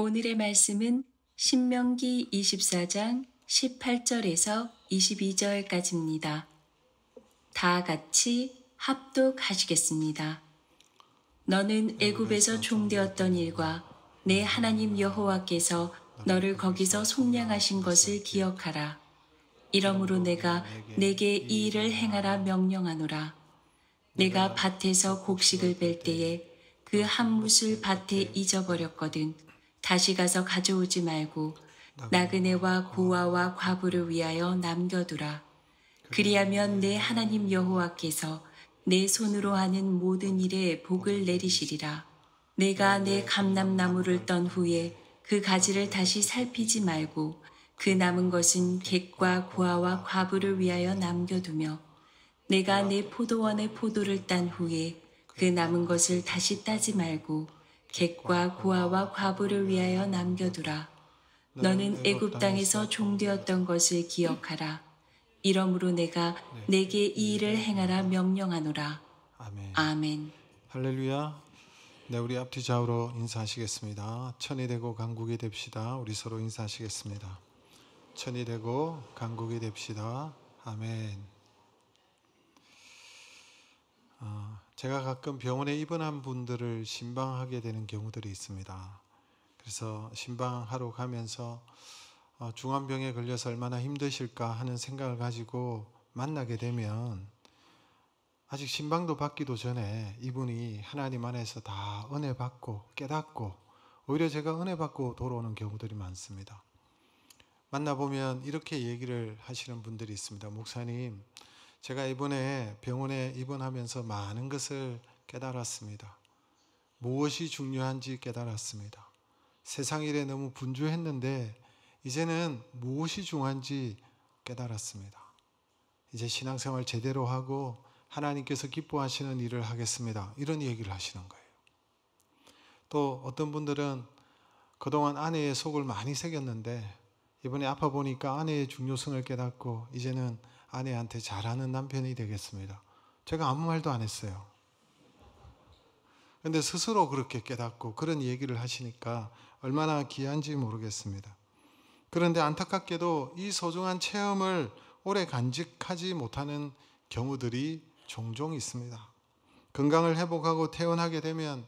오늘의 말씀은 신명기 24장 18절에서 22절까지입니다. 다 같이 합독하시겠습니다. 너는 애굽에서 종되었던 일과 내 하나님 여호와께서 너를 거기서 속량하신 것을 기억하라. 이러므로 내가 내게 이 일을 행하라 명령하노라. 내가 밭에서 곡식을 뺄 때에 그 한 뭇을 밭에 잊어버렸거든. 다시 가서 가져오지 말고 나그네와 고아와 과부를 위하여 남겨두라. 그리하면 내 하나님 여호와께서 내 손으로 하는 모든 일에 복을 내리시리라. 내가 내 감람나무를 떤 후에 그 가지를 다시 살피지 말고 그 남은 것은 객과 고아와 과부를 위하여 남겨두며 내가 내 포도원의 포도를 딴 후에 그 남은 것을 다시 따지 말고 객과 고아와 과부를 위하여 남겨두라. 너는 애굽 땅에서 종되었던 것을 기억하라. 이러므로 내가 내게 이 일을 행하라 명령하노라. 아멘. 할렐루야. 네, 우리 앞뒤 좌우로 인사하시겠습니다. 천이 되고 강국이 됩시다. 우리 서로 인사하시겠습니다. 천이 되고 강국이 됩시다. 아멘. 제가 가끔 병원에 입원한 분들을 신방하게 되는 경우들이 있습니다. 그래서 신방하러 가면서 중환병에 걸려서 얼마나 힘드실까 하는 생각을 가지고 만나게 되면 아직 신방도 받기도 전에 이분이 하나님 안에서 다 은혜 받고 깨닫고 오히려 제가 은혜 받고 돌아오는 경우들이 많습니다. 만나보면 이렇게 얘기를 하시는 분들이 있습니다. 목사님, 제가 이번에 병원에 입원하면서 많은 것을 깨달았습니다. 무엇이 중요한지 깨달았습니다. 세상 일에 너무 분주했는데 이제는 무엇이 중요한지 깨달았습니다. 이제 신앙생활 제대로 하고 하나님께서 기뻐하시는 일을 하겠습니다. 이런 얘기를 하시는 거예요. 또 어떤 분들은 그동안 아내의 속을 많이 새겼는데 이번에 아파 보니까 아내의 중요성을 깨닫고 이제는 아내한테 잘하는 남편이 되겠습니다. 제가 아무 말도 안 했어요. 그런데 스스로 그렇게 깨닫고 그런 얘기를 하시니까 얼마나 귀한지 모르겠습니다. 그런데 안타깝게도 이 소중한 체험을 오래 간직하지 못하는 경우들이 종종 있습니다. 건강을 회복하고 퇴원하게 되면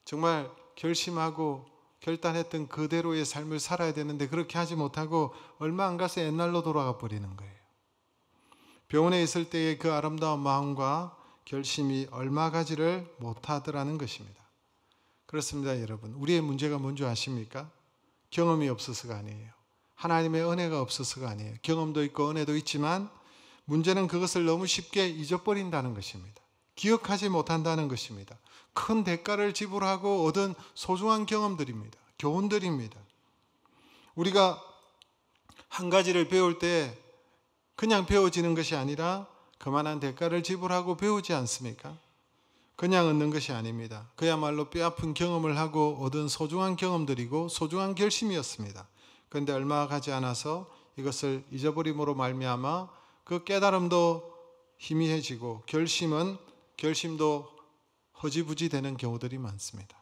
정말 결심하고 결단했던 그대로의 삶을 살아야 되는데 그렇게 하지 못하고 얼마 안 가서 옛날로 돌아가 버리는 거예요. 병원에 있을 때의 그 아름다운 마음과 결심이 얼마 가지를 못하더라는 것입니다. 그렇습니다, 여러분. 우리의 문제가 뭔지 아십니까? 경험이 없어서가 아니에요. 하나님의 은혜가 없어서가 아니에요. 경험도 있고 은혜도 있지만 문제는 그것을 너무 쉽게 잊어버린다는 것입니다. 기억하지 못한다는 것입니다. 큰 대가를 지불하고 얻은 소중한 경험들입니다. 교훈들입니다. 우리가 한 가지를 배울 때 그냥 배워지는 것이 아니라 그만한 대가를 지불하고 배우지 않습니까? 그냥 얻는 것이 아닙니다. 그야말로 뼈아픈 경험을 하고 얻은 소중한 경험들이고 소중한 결심이었습니다. 그런데 얼마 가지 않아서 이것을 잊어버림으로 말미암아 그 깨달음도 희미해지고 결심도 허지부지 되는 경우들이 많습니다.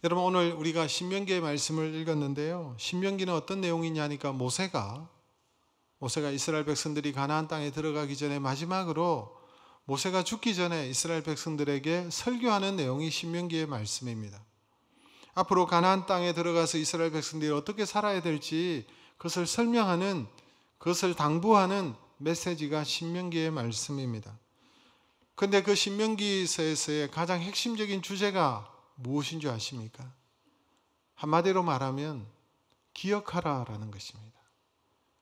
여러분, 오늘 우리가 신명기의 말씀을 읽었는데요. 신명기는 어떤 내용이냐니까 모세가 이스라엘 백성들이 가나안 땅에 들어가기 전에 마지막으로 모세가 죽기 전에 이스라엘 백성들에게 설교하는 내용이 신명기의 말씀입니다. 앞으로 가나안 땅에 들어가서 이스라엘 백성들이 어떻게 살아야 될지 그것을 설명하는, 그것을 당부하는 메시지가 신명기의 말씀입니다. 그런데 그 신명기서에서의 가장 핵심적인 주제가 무엇인 줄 아십니까? 한마디로 말하면 기억하라라는 것입니다.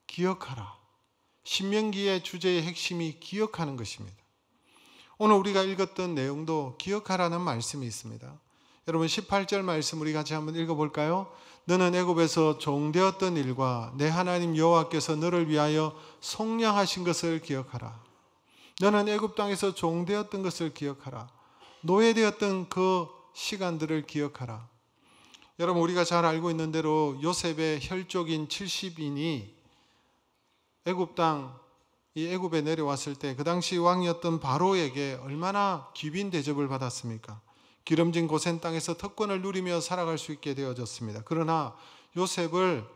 기억하라. 신명기의 주제의 핵심이 기억하는 것입니다. 오늘 우리가 읽었던 내용도 기억하라는 말씀이 있습니다. 여러분 18절 말씀 우리 같이 한번 읽어볼까요? 너는 애굽에서 종되었던 일과 내 하나님 여호와께서 너를 위하여 속량하신 것을 기억하라. 너는 애굽 땅에서 종되었던 것을 기억하라. 노예되었던 그 시간들을 기억하라. 여러분 우리가 잘 알고 있는 대로 요셉의 혈족인 70인이 애굽에 내려왔을 때 그 당시 왕이었던 바로에게 얼마나 귀빈 대접을 받았습니까? 기름진 고센 땅에서 특권을 누리며 살아갈 수 있게 되어졌습니다. 그러나 요셉을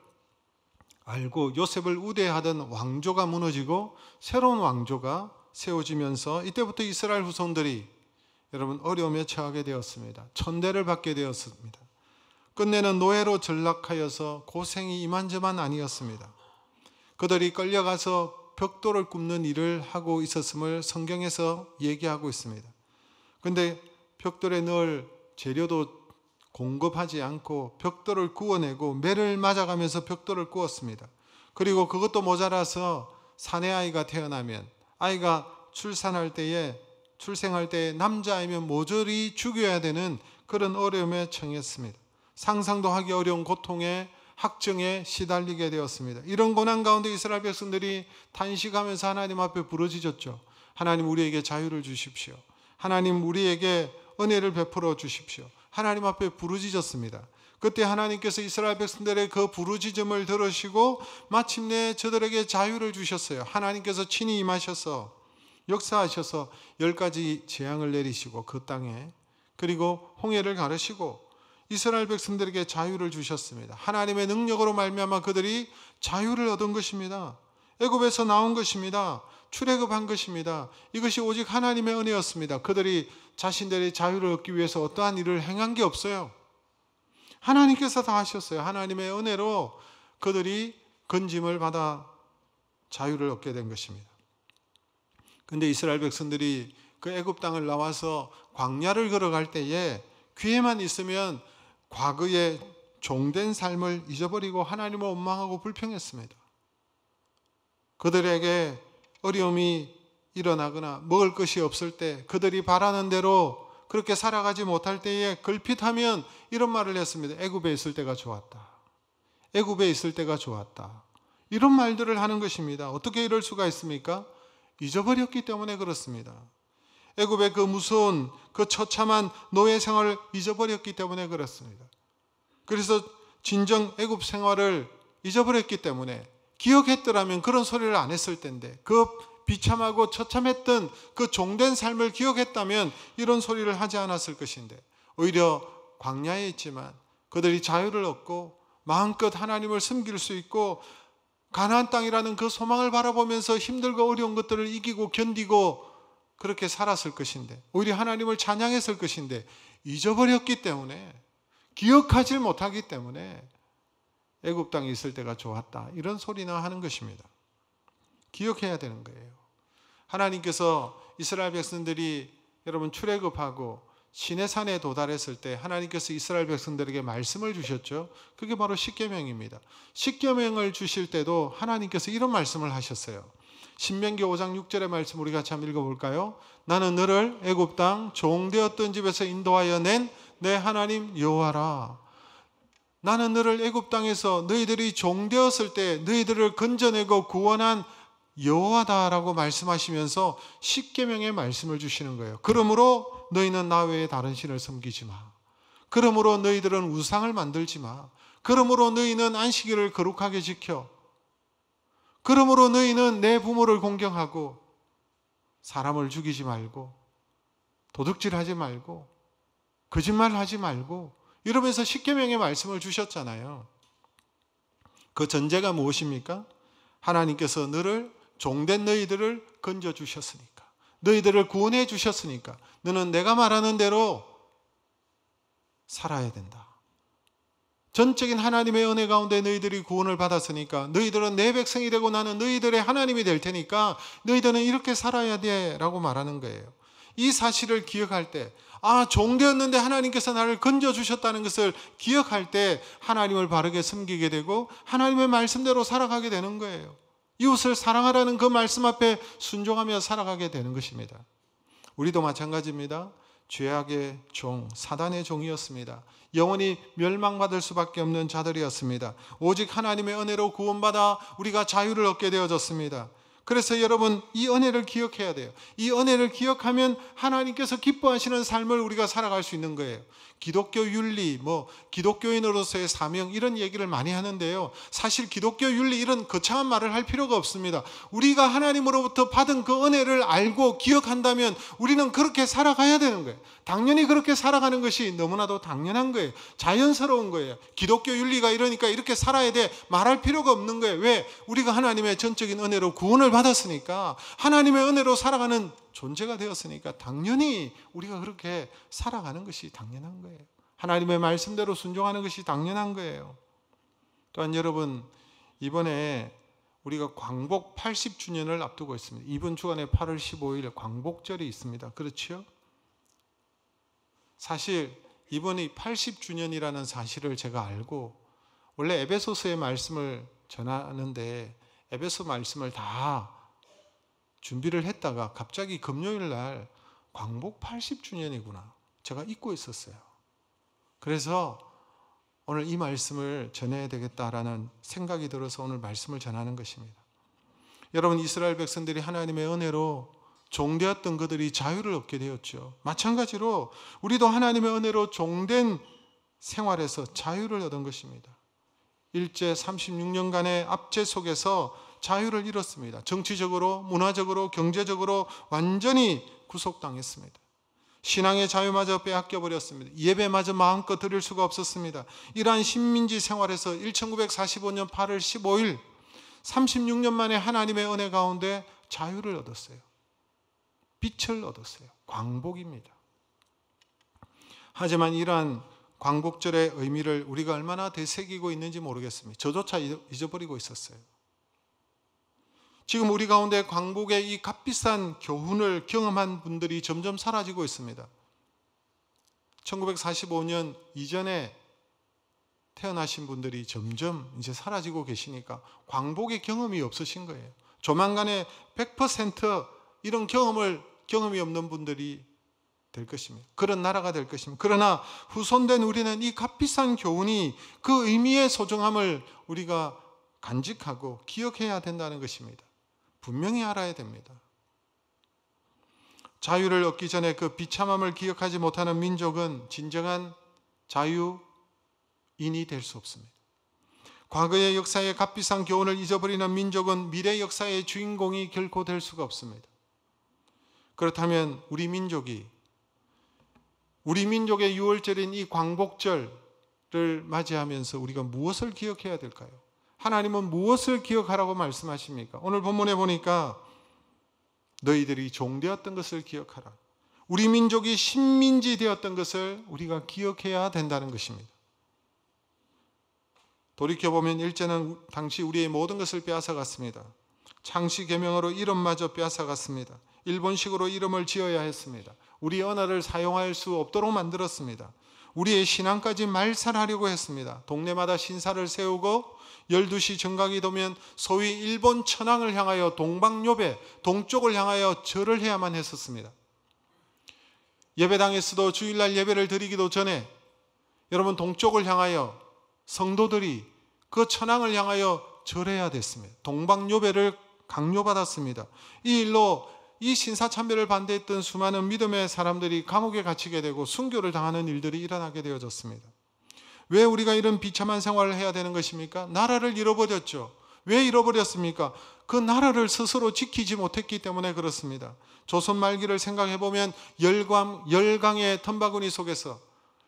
알고 요셉을 우대하던 왕조가 무너지고 새로운 왕조가 세워지면서 이때부터 이스라엘 후손들이 여러분 어려움에 처하게 되었습니다. 천대를 받게 되었습니다. 끝내는 노예로 전락하여서 고생이 이만저만 아니었습니다. 그들이 끌려가서 벽돌을 굽는 일을 하고 있었음을 성경에서 얘기하고 있습니다. 그런데 벽돌에 넣을 재료도 공급하지 않고 벽돌을 구워내고 매를 맞아가면서 벽돌을 구웠습니다. 그리고 그것도 모자라서 사내아이가 태어나면 아이가 출생할 때에 남자아이면 모조리 죽여야 되는 그런 어려움에 처했습니다. 상상도 하기 어려운 고통에 학정에 시달리게 되었습니다. 이런 고난 가운데 이스라엘 백성들이 탄식하면서 하나님 앞에 부르짖었죠. 하나님 우리에게 자유를 주십시오. 하나님 우리에게 은혜를 베풀어 주십시오. 하나님 앞에 부르짖었습니다. 그때 하나님께서 이스라엘 백성들의 그 부르짖음을 들으시고 마침내 저들에게 자유를 주셨어요. 하나님께서 친히 임하셔서 역사하셔서 10가지 재앙을 내리시고 그 땅에 그리고 홍해를 가르시고 이스라엘 백성들에게 자유를 주셨습니다. 하나님의 능력으로 말미암아 그들이 자유를 얻은 것입니다. 애굽에서 나온 것입니다. 출애굽한 것입니다. 이것이 오직 하나님의 은혜였습니다. 그들이 자신들의 자유를 얻기 위해서 어떠한 일을 행한 게 없어요. 하나님께서 다 하셨어요. 하나님의 은혜로 그들이 건짐을 받아 자유를 얻게 된 것입니다. 그런데 이스라엘 백성들이 그 애굽 땅을 나와서 광야를 걸어갈 때에 귀에만 있으면 과거의 종된 삶을 잊어버리고 하나님을 원망하고 불평했습니다. 그들에게 어려움이 일어나거나 먹을 것이 없을 때 그들이 바라는 대로 그렇게 살아가지 못할 때에 걸핏하면 이런 말을 했습니다. 애굽에 있을 때가 좋았다. 애굽에 있을 때가 좋았다. 이런 말들을 하는 것입니다. 어떻게 이럴 수가 있습니까? 잊어버렸기 때문에 그렇습니다. 애굽의 그 무서운 그 처참한 노예 생활을 잊어버렸기 때문에 그렇습니다. 그래서 진정 애굽 생활을 잊어버렸기 때문에 기억했더라면 그런 소리를 안 했을 텐데 그 비참하고 처참했던 그 종된 삶을 기억했다면 이런 소리를 하지 않았을 것인데 오히려 광야에 있지만 그들이 자유를 얻고 마음껏 하나님을 섬길 수 있고 가나안 땅이라는 그 소망을 바라보면서 힘들고 어려운 것들을 이기고 견디고 그렇게 살았을 것인데 오히려 하나님을 찬양했을 것인데 잊어버렸기 때문에 기억하지 못하기 때문에 애굽 땅에 있을 때가 좋았다 이런 소리나 하는 것입니다. 기억해야 되는 거예요. 하나님께서 이스라엘 백성들이 여러분 출애굽하고 시내산에 도달했을 때 하나님께서 이스라엘 백성들에게 말씀을 주셨죠. 그게 바로 십계명입니다. 십계명을 주실 때도 하나님께서 이런 말씀을 하셨어요. 신명기 5장 6절의 말씀 우리 같이 한번 읽어볼까요? 나는 너를 애굽 땅 종되었던 집에서 인도하여 낸 내 하나님 여호와라. 나는 너를 애굽 땅에서 너희들이 종되었을 때 너희들을 건져내고 구원한 여호와다라고 말씀하시면서 십계명의 말씀을 주시는 거예요. 그러므로 너희는 나 외에 다른 신을 섬기지 마. 그러므로 너희들은 우상을 만들지 마. 그러므로 너희는 안식일을 거룩하게 지켜. 그러므로 너희는 내 부모를 공경하고 사람을 죽이지 말고 도둑질하지 말고 거짓말하지 말고 이러면서 십계명의 말씀을 주셨잖아요. 그 전제가 무엇입니까? 하나님께서 너를 종된 너희들을 건져 주셨으니까 너희들을 구원해 주셨으니까 너는 내가 말하는 대로 살아야 된다. 전적인 하나님의 은혜 가운데 너희들이 구원을 받았으니까 너희들은 내 백성이 되고 나는 너희들의 하나님이 될 테니까 너희들은 이렇게 살아야 돼 라고 말하는 거예요. 이 사실을 기억할 때 종되었는데 하나님께서 나를 건져주셨다는 것을 기억할 때 하나님을 바르게 섬기게 되고 하나님의 말씀대로 살아가게 되는 거예요. 이웃을 사랑하라는 그 말씀 앞에 순종하며 살아가게 되는 것입니다. 우리도 마찬가지입니다. 죄악의 종, 사단의 종이었습니다. 영원히 멸망받을 수밖에 없는 자들이었습니다. 오직 하나님의 은혜로 구원받아 우리가 자유를 얻게 되어졌습니다. 그래서 여러분 이 은혜를 기억해야 돼요. 이 은혜를 기억하면 하나님께서 기뻐하시는 삶을 우리가 살아갈 수 있는 거예요. 기독교 윤리, 기독교인으로서의 사명 이런 얘기를 많이 하는데요. 사실 기독교 윤리 이런 거창한 말을 할 필요가 없습니다. 우리가 하나님으로부터 받은 그 은혜를 알고 기억한다면 우리는 그렇게 살아가야 되는 거예요. 당연히 그렇게 살아가는 것이 너무나도 당연한 거예요. 자연스러운 거예요. 기독교 윤리가 이러니까 이렇게 살아야 돼 말할 필요가 없는 거예요. 왜? 우리가 하나님의 전적인 은혜로 구원을 받았으니까, 하나님의 은혜로 살아가는 존재가 되었으니까 당연히 우리가 그렇게 살아가는 것이 당연한 거예요. 하나님의 말씀대로 순종하는 것이 당연한 거예요. 또한 여러분, 이번에 우리가 광복 80주년을 앞두고 있습니다. 이번 주간에 8월 15일 광복절이 있습니다. 그렇죠? 사실 이번이 80주년이라는 사실을 제가 알고 원래 에베소서의 말씀을 전하는데 에베소 말씀을 다 준비를 했다가 갑자기 금요일 날 광복 80주년이구나 제가 잊고 있었어요. 그래서 오늘 이 말씀을 전해야 되겠다라는 생각이 들어서 오늘 말씀을 전하는 것입니다. 여러분, 이스라엘 백성들이 하나님의 은혜로 종되었던 그들이 자유를 얻게 되었죠. 마찬가지로 우리도 하나님의 은혜로 종된 생활에서 자유를 얻은 것입니다. 일제 36년간의 압제 속에서 자유를 잃었습니다. 정치적으로, 문화적으로, 경제적으로 완전히 구속당했습니다. 신앙의 자유마저 빼앗겨 버렸습니다. 예배마저 마음껏 드릴 수가 없었습니다. 이러한 식민지 생활에서 1945년 8월 15일 36년 만에 하나님의 은혜 가운데 자유를 얻었어요. 빛을 얻었어요. 광복입니다. 하지만 이러한 광복절의 의미를 우리가 얼마나 되새기고 있는지 모르겠습니다. 저조차 잊어버리고 있었어요. 지금 우리 가운데 광복의 이 값비싼 교훈을 경험한 분들이 점점 사라지고 있습니다. 1945년 이전에 태어나신 분들이 점점 이제 사라지고 계시니까 광복의 경험이 없으신 거예요. 조만간에 100% 이런 경험이 없는 분들이 될 것입니다. 그런 나라가 될 것입니다. 그러나 후손된 우리는 이 값비싼 교훈이 그 의미의 소중함을 우리가 간직하고 기억해야 된다는 것입니다. 분명히 알아야 됩니다. 자유를 얻기 전에 그 비참함을 기억하지 못하는 민족은 진정한 자유인이 될 수 없습니다. 과거의 역사의 값비싼 교훈을 잊어버리는 민족은 미래 역사의 주인공이 결코 될 수가 없습니다. 그렇다면 우리 민족의 6월절인 이 광복절을 맞이하면서 우리가 무엇을 기억해야 될까요? 하나님은 무엇을 기억하라고 말씀하십니까? 오늘 본문에 보니까 너희들이 종되었던 것을 기억하라. 우리 민족이 식민지 되었던 것을 우리가 기억해야 된다는 것입니다. 돌이켜보면 일제는 당시 우리의 모든 것을 빼앗아갔습니다. 창씨 계명으로 이름마저 빼앗아갔습니다. 일본식으로 이름을 지어야 했습니다. 우리 언어를 사용할 수 없도록 만들었습니다. 우리의 신앙까지 말살하려고 했습니다. 동네마다 신사를 세우고 12시 정각이 되면 소위 일본 천황을 향하여 동방요배, 동쪽을 향하여 절을 해야만 했었습니다. 예배당에서도 주일날 예배를 드리기도 전에 여러분 동쪽을 향하여 성도들이 그 천황을 향하여 절해야 됐습니다. 동방요배를 강요받았습니다. 이 일로 이 신사참배를 반대했던 수많은 믿음의 사람들이 감옥에 갇히게 되고 순교를 당하는 일들이 일어나게 되어졌습니다. 왜 우리가 이런 비참한 생활을 해야 되는 것입니까? 나라를 잃어버렸죠. 왜 잃어버렸습니까? 그 나라를 스스로 지키지 못했기 때문에 그렇습니다. 조선 말기를 생각해보면 열강의 텀바구니 속에서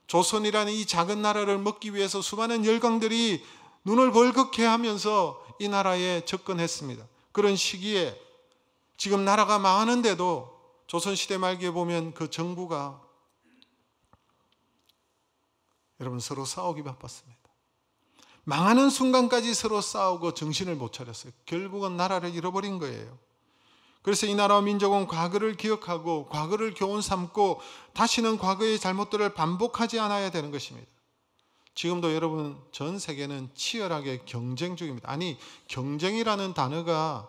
조선이라는 이 작은 나라를 먹기 위해서 수많은 열강들이 눈을 벌겋게 하면서 이 나라에 접근했습니다. 그런 시기에 지금 나라가 망하는데도 조선시대 말기에 보면 그 정부가 여러분 서로 싸우기 바빴습니다. 망하는 순간까지 서로 싸우고 정신을 못 차렸어요. 결국은 나라를 잃어버린 거예요. 그래서 이 나라와 민족은 과거를 기억하고 과거를 교훈 삼고 다시는 과거의 잘못들을 반복하지 않아야 되는 것입니다. 지금도 여러분 전 세계는 치열하게 경쟁 중입니다. 아니, 경쟁이라는 단어가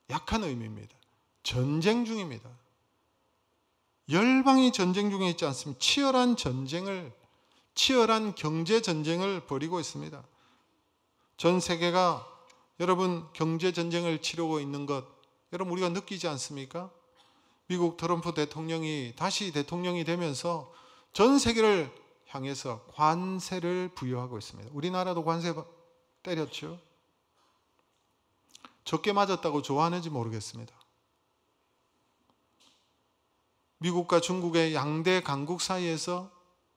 약한 의미입니다. 전쟁 중입니다. 열방이 전쟁 중에 있지 않습니까? 치열한 경제 전쟁을 벌이고 있습니다. 전 세계가 여러분 경제 전쟁을 치르고 있는 것 여러분 우리가 느끼지 않습니까? 미국 트럼프 대통령이 다시 대통령이 되면서 전 세계를 향해서 관세를 부여하고 있습니다. 우리나라도 관세 때렸죠. 적게 맞았다고 좋아하는지 모르겠습니다. 미국과 중국의 양대 강국 사이에서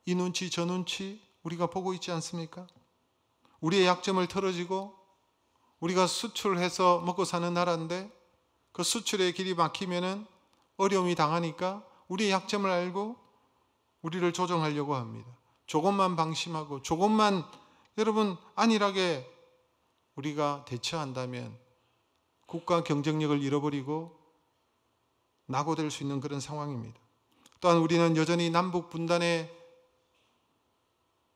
이 눈치 저 눈치 우리가 보고 있지 않습니까? 우리의 약점을 털어지고 우리가 수출해서 먹고 사는 나라인데 그 수출의 길이 막히면은 어려움이 당하니까 우리의 약점을 알고 우리를 조정하려고 합니다. 조금만 방심하고 조금만 여러분 안일하게 우리가 대처한다면 국가 경쟁력을 잃어버리고 낙오될 수 있는 그런 상황입니다. 또한 우리는 여전히 남북 분단의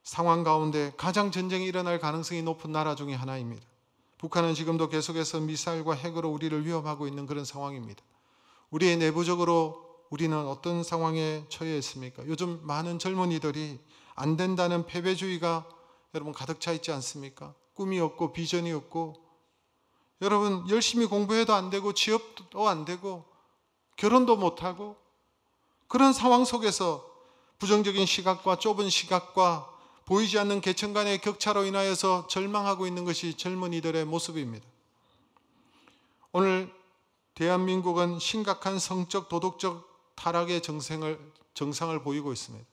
상황 가운데 가장 전쟁이 일어날 가능성이 높은 나라 중에 하나입니다. 북한은 지금도 계속해서 미사일과 핵으로 우리를 위협하고 있는 그런 상황입니다. 우리의 내부적으로 우리는 어떤 상황에 처해 있습니까? 요즘 많은 젊은이들이 안 된다는 패배주의가 여러분 가득 차 있지 않습니까? 꿈이 없고 비전이 없고 여러분 열심히 공부해도 안 되고 취업도 안 되고 결혼도 못하고 그런 상황 속에서 부정적인 시각과 좁은 시각과 보이지 않는 계층 간의 격차로 인하여서 절망하고 있는 것이 젊은이들의 모습입니다. 오늘 대한민국은 심각한 성적 도덕적 타락의 정상을 보이고 있습니다.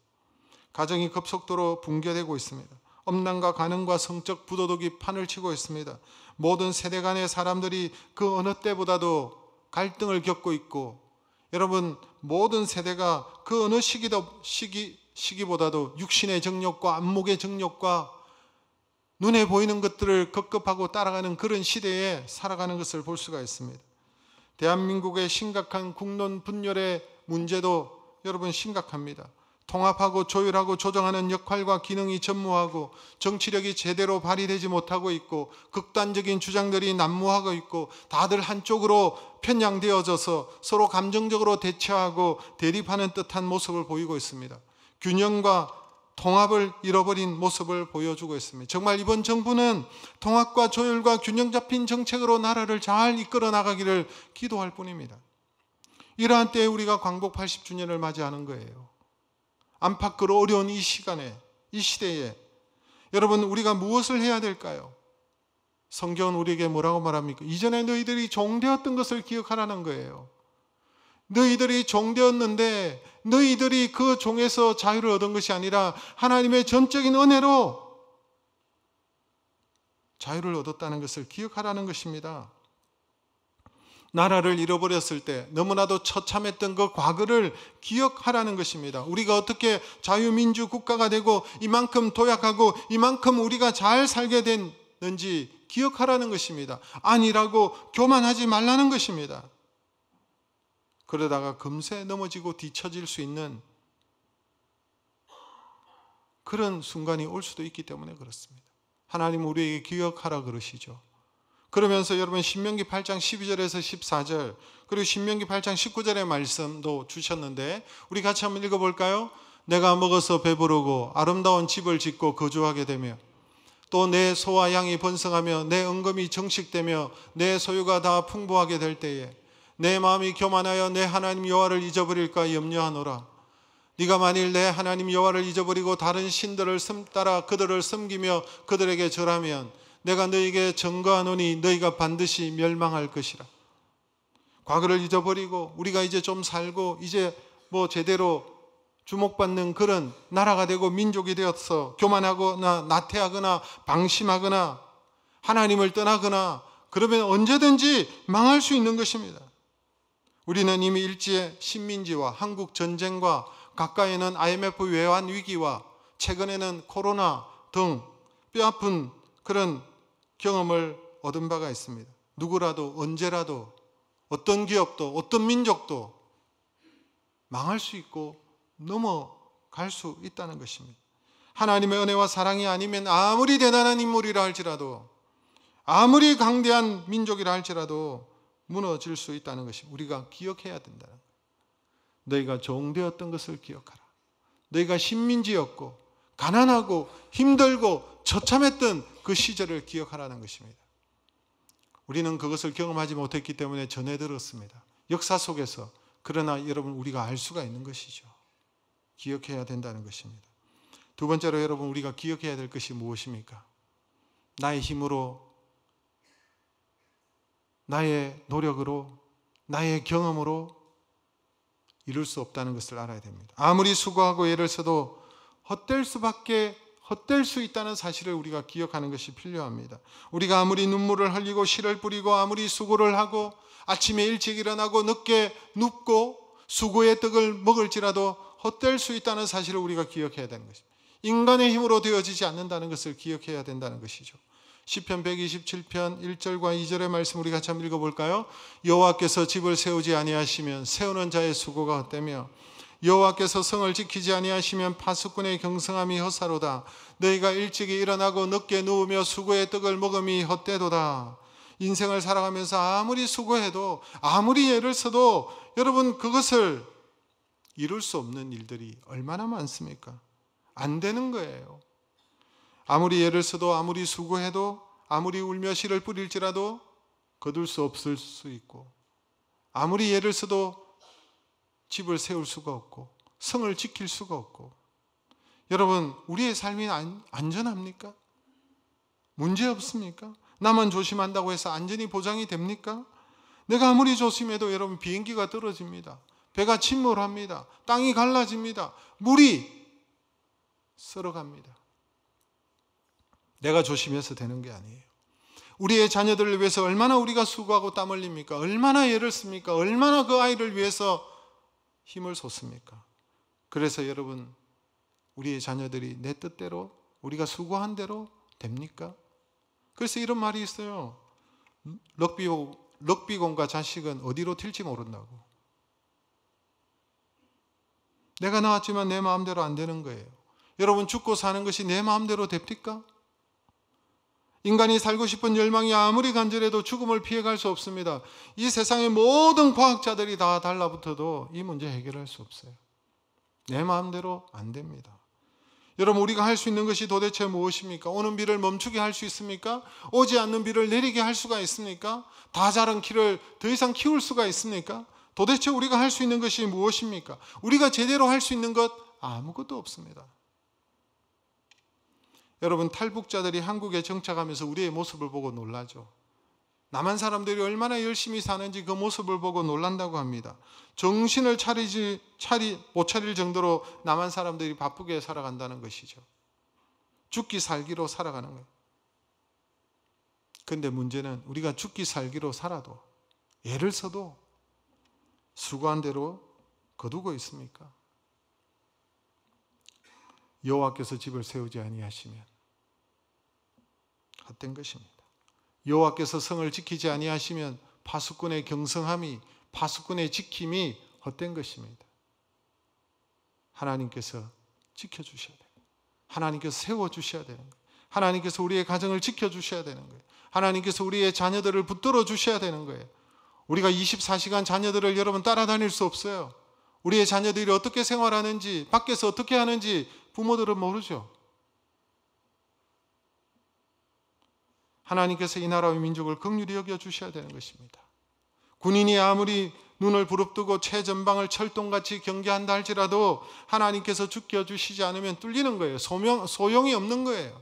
가정이 급속도로 붕괴되고 있습니다. 엄난과 간음과 성적 부도덕이 판을 치고 있습니다. 모든 세대 간의 사람들이 그 어느 때보다도 갈등을 겪고 있고 여러분 모든 세대가 그 어느 시기보다도 육신의 정욕과 안목의 정욕과 눈에 보이는 것들을 급급하고 따라가는 그런 시대에 살아가는 것을 볼 수가 있습니다. 대한민국의 심각한 국론 분열의 문제도 여러분 심각합니다. 통합하고 조율하고 조정하는 역할과 기능이 전무하고 정치력이 제대로 발휘되지 못하고 있고 극단적인 주장들이 난무하고 있고 다들 한쪽으로 편향되어져서 서로 감정적으로 대처하고 대립하는 듯한 모습을 보이고 있습니다. 균형과 통합을 잃어버린 모습을 보여주고 있습니다. 정말 이번 정부는 통합과 조율과 균형 잡힌 정책으로 나라를 잘 이끌어 나가기를 기도할 뿐입니다. 이러한 때에 우리가 광복 80주년을 맞이하는 거예요. 안팎으로 어려운 이 시간에, 이 시대에 여러분 우리가 무엇을 해야 될까요? 성경은 우리에게 뭐라고 말합니까? 이전에 너희들이 종되었던 것을 기억하라는 거예요. 너희들이 종되었는데 너희들이 그 종에서 자유를 얻은 것이 아니라 하나님의 전적인 은혜로 자유를 얻었다는 것을 기억하라는 것입니다. 나라를 잃어버렸을 때 너무나도 처참했던 그 과거를 기억하라는 것입니다. 우리가 어떻게 자유민주 국가가 되고 이만큼 도약하고 이만큼 우리가 잘 살게 됐는지 기억하라는 것입니다. 아니라고 교만하지 말라는 것입니다. 그러다가 금세 넘어지고 뒤처질 수 있는 그런 순간이 올 수도 있기 때문에 그렇습니다. 하나님 우리에게 기억하라 그러시죠. 그러면서 여러분 신명기 8장 12절에서 14절 그리고 신명기 8장 19절의 말씀도 주셨는데 우리 같이 한번 읽어볼까요? 내가 먹어서 배부르고 아름다운 집을 짓고 거주하게 되며 또 내 소와 양이 번성하며 내 은금이 정식되며 내 소유가 다 풍부하게 될 때에 내 마음이 교만하여 내 하나님 여호와를 잊어버릴까 염려하노라. 네가 만일 내 하나님 여호와를 잊어버리고 다른 신들을 따라 그들을 섬기며 그들에게 절하면 내가 너희에게 증거하노니 너희가 반드시 멸망할 것이라. 과거를 잊어버리고 우리가 이제 좀 살고 이제 뭐 제대로 주목받는 그런 나라가 되고 민족이 되어서 교만하거나 나태하거나 방심하거나 하나님을 떠나거나 그러면 언제든지 망할 수 있는 것입니다. 우리는 이미 일제의 식민지와 한국 전쟁과 가까이에는 IMF 외환 위기와 최근에는 코로나 등 뼈아픈 그런 경험을 얻은 바가 있습니다. 누구라도 언제라도 어떤 기업도 어떤 민족도 망할 수 있고 넘어갈 수 있다는 것입니다. 하나님의 은혜와 사랑이 아니면 아무리 대단한 인물이라 할지라도 아무리 강대한 민족이라 할지라도 무너질 수 있다는 것이 우리가 기억해야 된다. 너희가 종되었던 것을 기억하라. 너희가 식민지였고 가난하고 힘들고 처참했던 그 시절을 기억하라는 것입니다. 우리는 그것을 경험하지 못했기 때문에 전해 들었습니다. 역사 속에서. 그러나 여러분, 우리가 알 수가 있는 것이죠. 기억해야 된다는 것입니다. 두 번째로 여러분, 우리가 기억해야 될 것이 무엇입니까? 나의 힘으로, 나의 노력으로, 나의 경험으로 이룰 수 없다는 것을 알아야 됩니다. 아무리 수고하고 애를 써도 헛될 수 있다는 사실을 우리가 기억하는 것이 필요합니다. 우리가 아무리 눈물을 흘리고 씨를 뿌리고 아무리 수고를 하고 아침에 일찍 일어나고 늦게 눕고 수고의 떡을 먹을지라도 헛될 수 있다는 사실을 우리가 기억해야 되는 것입니다. 인간의 힘으로 되어지지 않는다는 것을 기억해야 된다는 것이죠. 시편 127편 1절과 2절의 말씀 우리 같이 한번 읽어볼까요? 여호와께서 집을 세우지 아니하시면 세우는 자의 수고가 헛되며 여호와께서 성을 지키지 아니하시면 파수꾼의 경성함이 헛사로다. 너희가 일찍이 일어나고 늦게 누우며 수고의 떡을 먹음이 헛되도다. 인생을 살아가면서 아무리 수고해도 아무리 애를 써도 여러분, 그것을 이룰 수 없는 일들이 얼마나 많습니까? 안 되는 거예요. 아무리 애를 써도 아무리 수고해도 아무리 울며 씨를 뿌릴지라도 거둘 수 없을 수 있고, 아무리 애를 써도 집을 세울 수가 없고 성을 지킬 수가 없고. 여러분, 우리의 삶이 안전합니까? 문제 없습니까? 나만 조심한다고 해서 안전이 보장이 됩니까? 내가 아무리 조심해도 여러분, 비행기가 떨어집니다. 배가 침몰합니다. 땅이 갈라집니다. 물이 썰어갑니다. 내가 조심해서 되는 게 아니에요. 우리의 자녀들을 위해서 얼마나 우리가 수고하고 땀 흘립니까? 얼마나 애를 씁니까? 얼마나 그 아이를 위해서 힘을 쏟습니까? 그래서 여러분, 우리의 자녀들이 내 뜻대로 우리가 수고한 대로 됩니까? 그래서 이런 말이 있어요. 럭비공과 자식은 어디로 튈지 모른다고. 내가 낳았지만 내 마음대로 안 되는 거예요. 여러분, 죽고 사는 것이 내 마음대로 됩니까? 인간이 살고 싶은 열망이 아무리 간절해도 죽음을 피해갈 수 없습니다. 이 세상의 모든 과학자들이 다 달라붙어도 이 문제 해결할 수 없어요. 내 마음대로 안 됩니다. 여러분, 우리가 할 수 있는 것이 도대체 무엇입니까? 오는 비를 멈추게 할 수 있습니까? 오지 않는 비를 내리게 할 수가 있습니까? 다 자란 키를 더 이상 키울 수가 있습니까? 도대체 우리가 할 수 있는 것이 무엇입니까? 우리가 제대로 할 수 있는 것 아무것도 없습니다. 여러분, 탈북자들이 한국에 정착하면서 우리의 모습을 보고 놀라죠. 남한 사람들이 얼마나 열심히 사는지 그 모습을 보고 놀란다고 합니다. 정신을 못 차릴 정도로 남한 사람들이 바쁘게 살아간다는 것이죠. 죽기 살기로 살아가는 거예요. 그런데 문제는 우리가 죽기 살기로 살아도, 애를 써도 수고한 대로 거두고 있습니까? 여호와께서 집을 세우지 아니하시면 헛된 것입니다. 여호와께서 성을 지키지 아니하시면 파수꾼의 경성함이, 파수꾼의 지킴이 헛된 것입니다. 하나님께서 지켜주셔야 돼요. 하나님께서 세워주셔야 되는 거예요. 하나님께서 우리의 가정을 지켜주셔야 되는 거예요. 하나님께서 우리의 자녀들을 붙들어 주셔야 되는 거예요. 우리가 24시간 자녀들을 여러분 따라다닐 수 없어요. 우리의 자녀들이 어떻게 생활하는지, 밖에서 어떻게 하는지 부모들은 모르죠. 하나님께서 이 나라와 민족을 긍휼히 여겨주셔야 되는 것입니다. 군인이 아무리 눈을 부릅뜨고 최전방을 철동같이 경계한다 할지라도 하나님께서 지켜주시지 않으면 뚫리는 거예요. 소용이 없는 거예요.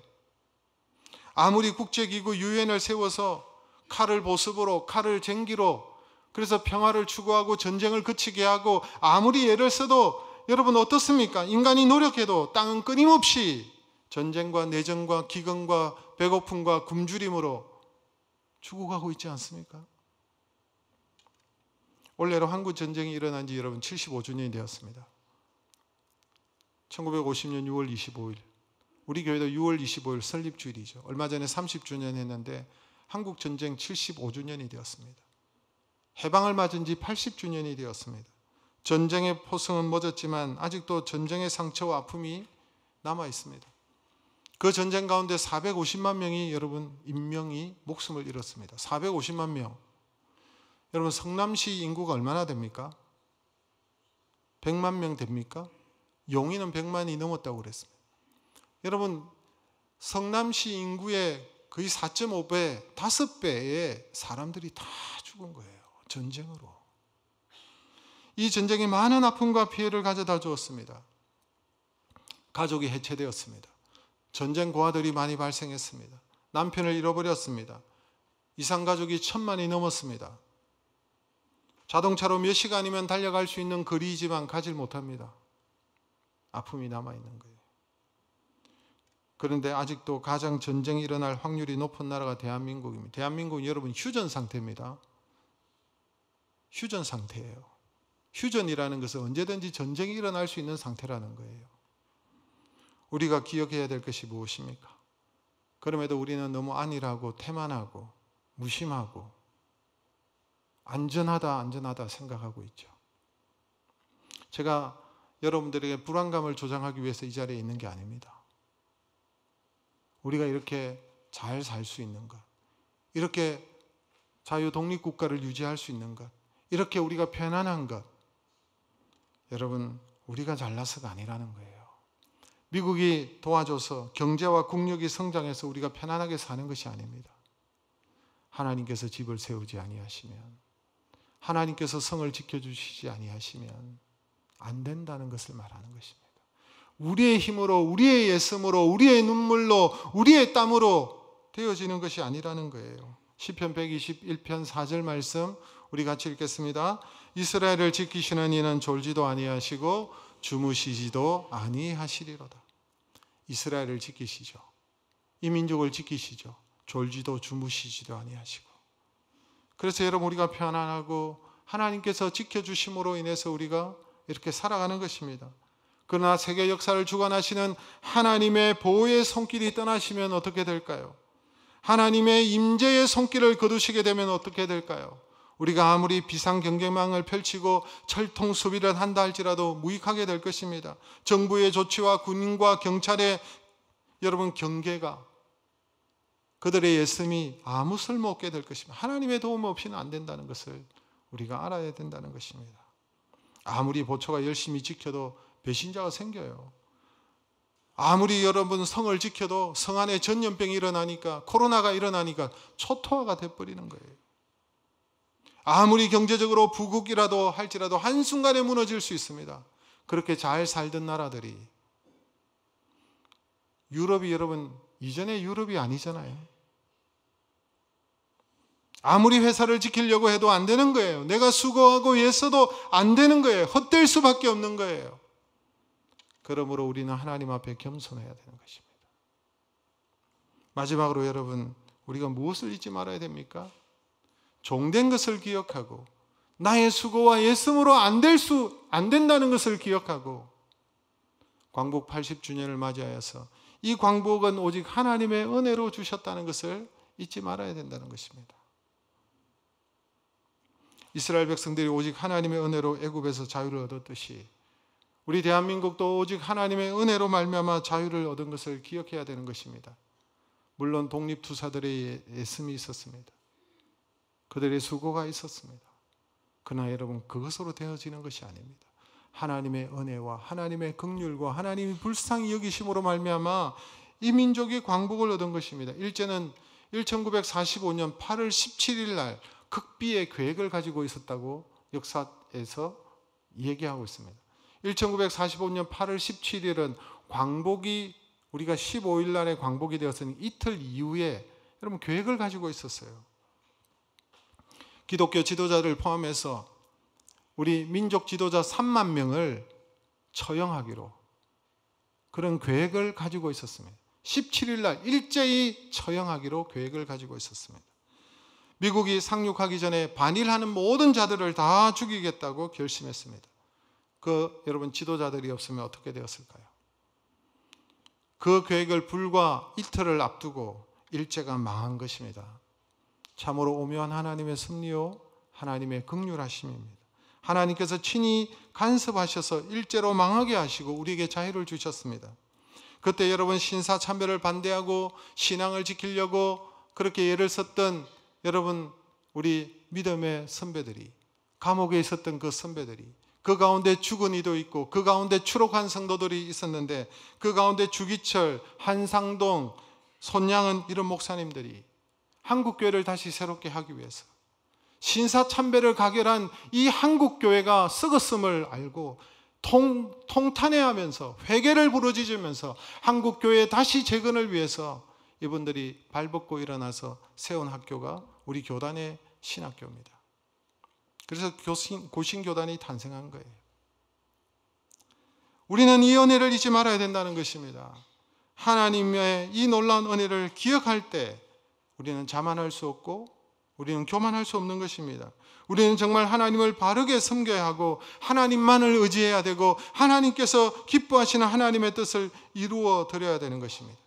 아무리 국제기구 유엔을 세워서 칼을 보습으로, 칼을 쟁기로, 그래서 평화를 추구하고 전쟁을 그치게 하고 아무리 애를 써도 여러분 어떻습니까? 인간이 노력해도 땅은 끊임없이 전쟁과 내전과 기근과 배고픔과 굶주림으로 죽어가고 있지 않습니까? 올해로 한국 전쟁이 일어난 지 여러분 75주년이 되었습니다. 1950년 6월 25일, 우리 교회도 6월 25일 설립주일이죠. 얼마 전에 30주년 했는데 한국 전쟁 75주년이 되었습니다. 해방을 맞은 지 80주년이 되었습니다. 전쟁의 포성은 멎었지만 아직도 전쟁의 상처와 아픔이 남아 있습니다. 그 전쟁 가운데 450만 명이 여러분 인명이 목숨을 잃었습니다. 450만 명. 여러분, 성남시 인구가 얼마나 됩니까? 100만 명 됩니까? 용인은 100만이 넘었다고 그랬습니다. 여러분, 성남시 인구의 거의 4.5배, 5배의 사람들이 다 죽은 거예요. 전쟁으로. 이 전쟁이 많은 아픔과 피해를 가져다 주었습니다. 가족이 해체되었습니다. 전쟁 고아들이 많이 발생했습니다. 남편을 잃어버렸습니다. 이산가족이 1000만이 넘었습니다. 자동차로 몇 시간이면 달려갈 수 있는 거리이지만 가질 못합니다. 아픔이 남아있는 거예요. 그런데 아직도 가장 전쟁이 일어날 확률이 높은 나라가 대한민국입니다. 대한민국은 여러분 휴전 상태입니다. 휴전 상태예요. 휴전이라는 것은 언제든지 전쟁이 일어날 수 있는 상태라는 거예요. 우리가 기억해야 될 것이 무엇입니까? 그럼에도 우리는 너무 안일하고 태만하고 무심하고 안전하다 생각하고 있죠. 제가 여러분들에게 불안감을 조장하기 위해서 이 자리에 있는 게 아닙니다. 우리가 이렇게 잘 살 수 있는 것, 이렇게 자유 독립국가를 유지할 수 있는 것, 이렇게 우리가 편안한 것, 여러분 우리가 잘나서가 아니라는 거예요. 미국이 도와줘서 경제와 국력이 성장해서 우리가 편안하게 사는 것이 아닙니다. 하나님께서 집을 세우지 아니하시면, 하나님께서 성을 지켜주시지 아니하시면 안 된다는 것을 말하는 것입니다. 우리의 힘으로, 우리의 예씀으로, 우리의 눈물로, 우리의 땀으로 되어지는 것이 아니라는 거예요. 시편 121편 4절 말씀 우리 같이 읽겠습니다. 이스라엘을 지키시는 이는 졸지도 아니하시고 주무시지도 아니하시리로다. 이스라엘을 지키시죠. 이 민족을 지키시죠. 졸지도 주무시지도 아니하시고. 그래서 여러분 우리가 편안하고 하나님께서 지켜주심으로 인해서 우리가 이렇게 살아가는 것입니다. 그러나 세계 역사를 주관하시는 하나님의 보호의 손길이 떠나시면 어떻게 될까요? 하나님의 임재의 손길을 거두시게 되면 어떻게 될까요? 우리가 아무리 비상경제망을 펼치고 철통 수비를 한다 할지라도 무익하게 될 것입니다. 정부의 조치와 군인과 경찰의 여러분 경계가, 그들의 예씀이 아무 쓸모없게 될 것입니다. 하나님의 도움 없이는 안 된다는 것을 우리가 알아야 된다는 것입니다. 아무리 보초가 열심히 지켜도 배신자가 생겨요. 아무리 여러분 성을 지켜도 성 안에 전염병이 일어나니까, 코로나가 일어나니까 초토화가 돼버리는 거예요. 아무리 경제적으로 부국이라도 할지라도 한순간에 무너질 수 있습니다. 그렇게 잘 살던 나라들이, 유럽이 여러분 이전의 유럽이 아니잖아요. 아무리 회사를 지키려고 해도 안 되는 거예요. 내가 수고하고 애써도 안 되는 거예요. 헛될 수밖에 없는 거예요. 그러므로 우리는 하나님 앞에 겸손해야 되는 것입니다. 마지막으로 여러분, 우리가 무엇을 잊지 말아야 됩니까? 종된 것을 기억하고 나의 수고와 애씀으로 안 된다는 것을 기억하고 광복 80주년을 맞이하여서 이 광복은 오직 하나님의 은혜로 주셨다는 것을 잊지 말아야 된다는 것입니다. 이스라엘 백성들이 오직 하나님의 은혜로 애굽에서 자유를 얻었듯이 우리 대한민국도 오직 하나님의 은혜로 말미암아 자유를 얻은 것을 기억해야 되는 것입니다. 물론 독립투사들의 애씀이 있었습니다. 그들의 수고가 있었습니다. 그러나 여러분 그것으로 되어지는 것이 아닙니다. 하나님의 은혜와 하나님의 긍휼과 하나님이 불쌍히 여기심으로 말미암아 이 민족이 광복을 얻은 것입니다. 일제는 1945년 8월 17일 날 극비의 계획을 가지고 있었다고 역사에서 얘기하고 있습니다. 1945년 8월 17일은 광복이 우리가 15일 날에 광복이 되었으니 이틀 이후에 여러분 계획을 가지고 있었어요. 기독교 지도자를 포함해서 우리 민족 지도자 3만 명을 처형하기로 그런 계획을 가지고 있었습니다. 17일 날 일제히 처형하기로 계획을 가지고 있었습니다. 미국이 상륙하기 전에 반일하는 모든 자들을 다 죽이겠다고 결심했습니다. 여러분 지도자들이 없으면 어떻게 되었을까요? 그 계획을 불과 이틀을 앞두고 일제가 망한 것입니다. 참으로 오묘한 하나님의 섭리요 하나님의 긍휼하심입니다. 하나님께서 친히 간섭하셔서 일제로 망하게 하시고 우리에게 자유를 주셨습니다. 그때 여러분 신사참배를 반대하고 신앙을 지키려고 그렇게 애를 썼던 여러분 우리 믿음의 선배들이, 감옥에 있었던 그 선배들이, 그 가운데 죽은 이도 있고 그 가운데 추록한 성도들이 있었는데 그 가운데 주기철, 한상동, 손양은 이런 목사님들이 한국교회를 다시 새롭게 하기 위해서 신사참배를 가결한 이 한국교회가 썩었음을 알고 통탄해하면서 회개를 부르짖으면서 한국교회 다시 재건을 위해서 이분들이 발벗고 일어나서 세운 학교가 우리 교단의 신학교입니다. 그래서 고신교단이 탄생한 거예요. 우리는 이 은혜를 잊지 말아야 된다는 것입니다. 하나님의 이 놀라운 은혜를 기억할 때 우리는 자만할 수 없고 우리는 교만할 수 없는 것입니다. 우리는 정말 하나님을 바르게 섬겨야 하고 하나님만을 의지해야 되고 하나님께서 기뻐하시는 하나님의 뜻을 이루어 드려야 되는 것입니다.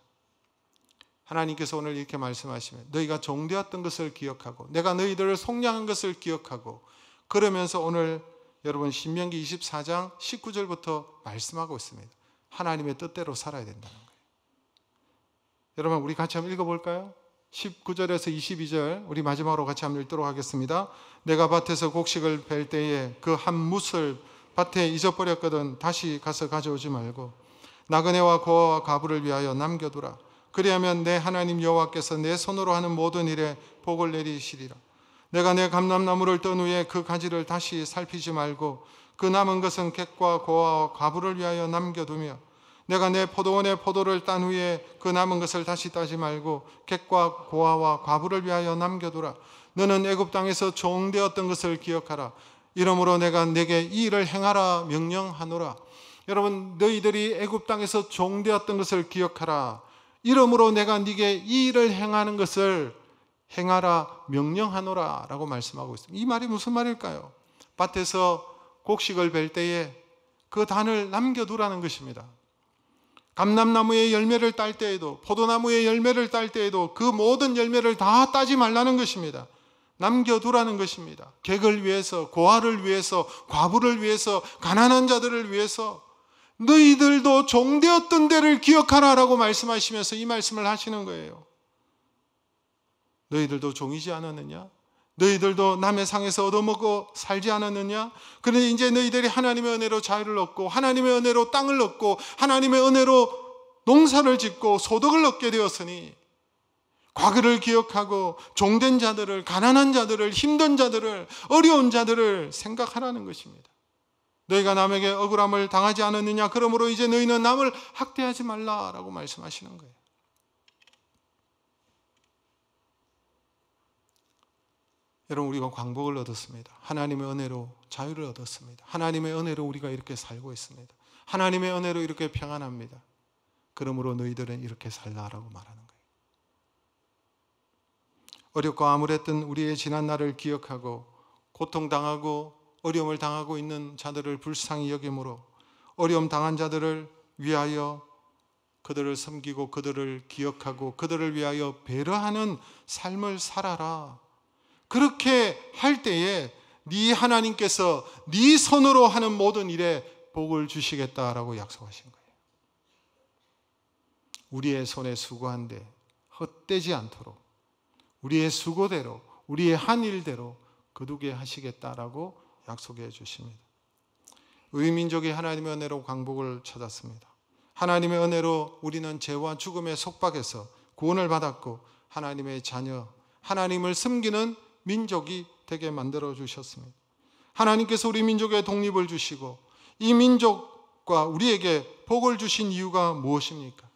하나님께서 오늘 이렇게 말씀하시면 너희가 종되었던 것을 기억하고 내가 너희들을 속량한 것을 기억하고 그러면서 오늘 여러분 신명기 24장 19절부터 말씀하고 있습니다. 하나님의 뜻대로 살아야 된다는 거예요. 여러분 우리 같이 한번 읽어볼까요? 19절에서 22절 우리 마지막으로 같이 한번 읽도록 하겠습니다. 내가 밭에서 곡식을 벨 때에 그 한 뭇을 밭에 잊어버렸거든 다시 가서 가져오지 말고 나그네와 고아와 과부를 위하여 남겨두라. 그리하면 내 하나님 여호와께서 내 손으로 하는 모든 일에 복을 내리시리라. 내가 내 감람나무를 떤 후에 그 가지를 다시 살피지 말고 그 남은 것은 객과 고아와 과부를 위하여 남겨두며 내가 내 포도원의 포도를 딴 후에 그 남은 것을 다시 따지 말고 객과 고아와 과부를 위하여 남겨두라. 너는 애굽 땅에서 종되었던 것을 기억하라. 이러므로 내가 내게 이 일을 행하라 명령하노라. 여러분 너희들이 애굽 땅에서 종되었던 것을 기억하라. 이러므로 내가 네게 이 일을 행하는 것을 행하라 명령하노라 라고 말씀하고 있습니다. 이 말이 무슨 말일까요? 밭에서 곡식을 벨 때에 그 단을 남겨두라는 것입니다. 감람나무의 열매를 딸 때에도 포도나무의 열매를 딸 때에도 그 모든 열매를 다 따지 말라는 것입니다. 남겨두라는 것입니다. 객을 위해서, 고아를 위해서, 과부를 위해서, 가난한 자들을 위해서 너희들도 종되었던 데를 기억하라라고 말씀하시면서 이 말씀을 하시는 거예요. 너희들도 종이지 않았느냐? 너희들도 남의 상에서 얻어먹고 살지 않았느냐? 그런데 이제 너희들이 하나님의 은혜로 자유를 얻고 하나님의 은혜로 땅을 얻고 하나님의 은혜로 농사를 짓고 소득을 얻게 되었으니 과거를 기억하고 종된 자들을, 가난한 자들을, 힘든 자들을, 어려운 자들을 생각하라는 것입니다. 너희가 남에게 억울함을 당하지 않았느냐? 그러므로 이제 너희는 남을 학대하지 말라라고 말씀하시는 거예요. 여러분 우리가 광복을 얻었습니다. 하나님의 은혜로 자유를 얻었습니다. 하나님의 은혜로 우리가 이렇게 살고 있습니다. 하나님의 은혜로 이렇게 평안합니다. 그러므로 너희들은 이렇게 살라라고 말하는 거예요. 어렵고 암울했던 우리의 지난 날을 기억하고 고통당하고 어려움을 당하고 있는 자들을 불쌍히 여김으로 어려움 당한 자들을 위하여 그들을 섬기고 그들을 기억하고 그들을 위하여 배려하는 삶을 살아라. 그렇게 할 때에 네 하나님께서 네 손으로 하는 모든 일에 복을 주시겠다라고 약속하신 거예요. 우리의 손에 수고한데 헛되지 않도록 우리의 수고대로 우리의 한 일대로 거두게 하시겠다라고 약속해 주십니다. 의민족이 하나님의 은혜로 광복을 찾았습니다. 하나님의 은혜로 우리는 죄와 죽음의 속박에서 구원을 받았고 하나님의 자녀, 하나님을 섬기는 민족이 되게 만들어 주셨습니다. 하나님께서 우리 민족에 독립을 주시고 이 민족과 우리에게 복을 주신 이유가 무엇입니까?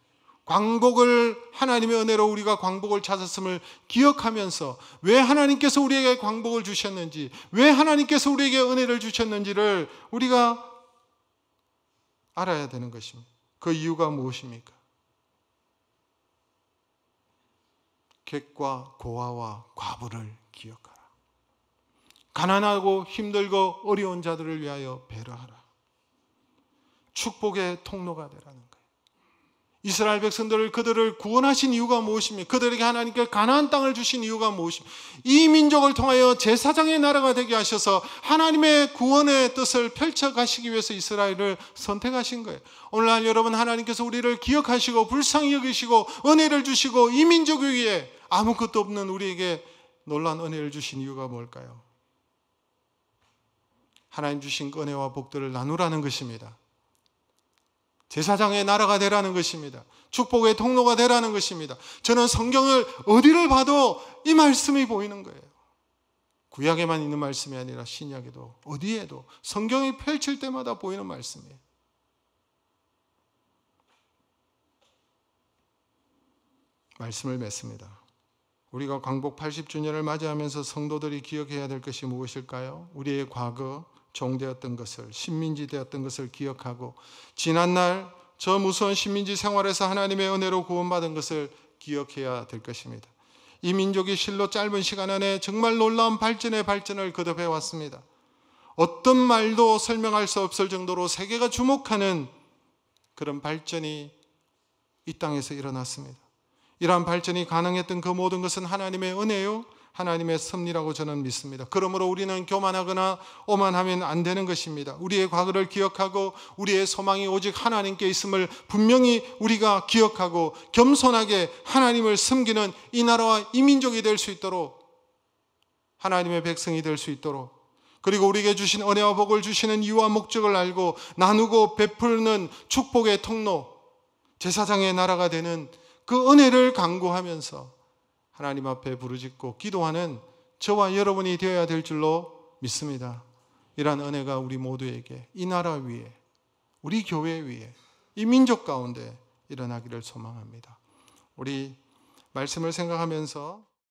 광복을 하나님의 은혜로 우리가 광복을 찾았음을 기억하면서 왜 하나님께서 우리에게 광복을 주셨는지, 왜 하나님께서 우리에게 은혜를 주셨는지를 우리가 알아야 되는 것입니다. 그 이유가 무엇입니까? 객과 고아와 과부를 기억하라. 가난하고 힘들고 어려운 자들을 위하여 배려하라. 축복의 통로가 되라는 거예요. 이스라엘 백성들을 그들을 구원하신 이유가 무엇입니까? 그들에게 하나님께 가나안 땅을 주신 이유가 무엇입니까? 이 민족을 통하여 제사장의 나라가 되게 하셔서 하나님의 구원의 뜻을 펼쳐가시기 위해서 이스라엘을 선택하신 거예요. 오늘날 여러분 하나님께서 우리를 기억하시고 불쌍히 여기시고 은혜를 주시고 이 민족 위에 아무것도 없는 우리에게 놀라운 은혜를 주신 이유가 뭘까요? 하나님 주신 은혜와 복들을 나누라는 것입니다. 제사장의 나라가 되라는 것입니다. 축복의 통로가 되라는 것입니다. 저는 성경을 어디를 봐도 이 말씀이 보이는 거예요. 구약에만 있는 말씀이 아니라 신약에도 어디에도 성경이 펼칠 때마다 보이는 말씀이에요. 말씀을 맺습니다. 우리가 광복 80주년을 맞이하면서 성도들이 기억해야 될 것이 무엇일까요? 우리의 과거 종되었던 것을, 식민지 되었던 것을 기억하고 지난날 저 무서운 식민지 생활에서 하나님의 은혜로 구원받은 것을 기억해야 될 것입니다. 이 민족이 실로 짧은 시간 안에 정말 놀라운 발전을 거듭해 왔습니다. 어떤 말도 설명할 수 없을 정도로 세계가 주목하는 그런 발전이 이 땅에서 일어났습니다. 이러한 발전이 가능했던 그 모든 것은 하나님의 은혜요, 하나님의 섭리라고 저는 믿습니다. 그러므로 우리는 교만하거나 오만하면 안 되는 것입니다. 우리의 과거를 기억하고 우리의 소망이 오직 하나님께 있음을 분명히 우리가 기억하고 겸손하게 하나님을 섬기는 이 나라와 이 민족이 될 수 있도록, 하나님의 백성이 될 수 있도록, 그리고 우리에게 주신 은혜와 복을 주시는 이유와 목적을 알고 나누고 베푸는 축복의 통로, 제사장의 나라가 되는 그 은혜를 강구하면서 하나님 앞에 부르짖고 기도하는 저와 여러분이 되어야 될 줄로 믿습니다. 이러한 은혜가 우리 모두에게, 이 나라 위에, 우리 교회 위에, 이 민족 가운데 일어나기를 소망합니다. 우리 말씀을 생각하면서